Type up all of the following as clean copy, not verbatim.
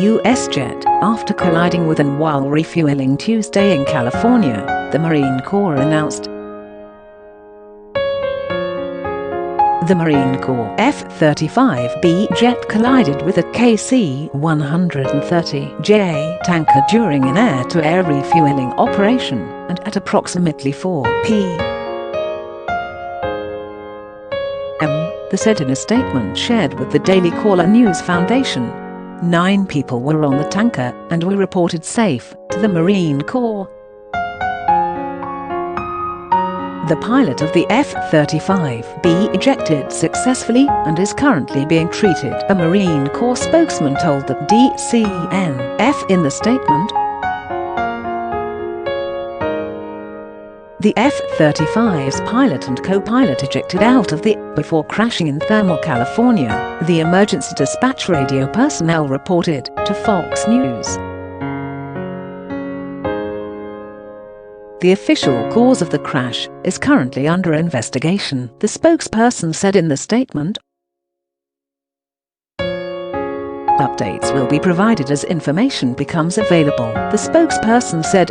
U.S. jet after colliding with and while refueling Tuesday in California, the Marine Corps announced. The Marine Corps F-35B jet collided with a KC-130J tanker during an air-to-air refueling operation, and at approximately 4 p.m., they said in a statement shared with the Daily Caller News Foundation. 9 people were on the tanker and were reported safe to the Marine Corps. The pilot of the F-35B ejected successfully and is currently being treated, a Marine Corps spokesman told the DCNF in the statement. The F-35's pilot and co-pilot ejected out of the before crashing in Thermal, California, the emergency dispatch radio personnel reported to Fox News. The official cause of the crash is currently under investigation, the spokesperson said in the statement. Updates will be provided as information becomes available, the spokesperson said.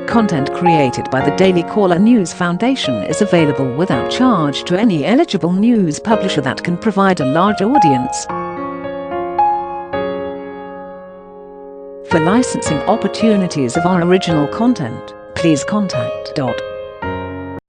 Content created by the Daily Caller News Foundation is available without charge to any eligible news publisher that can provide a large audience. For licensing opportunities of our original content, please contact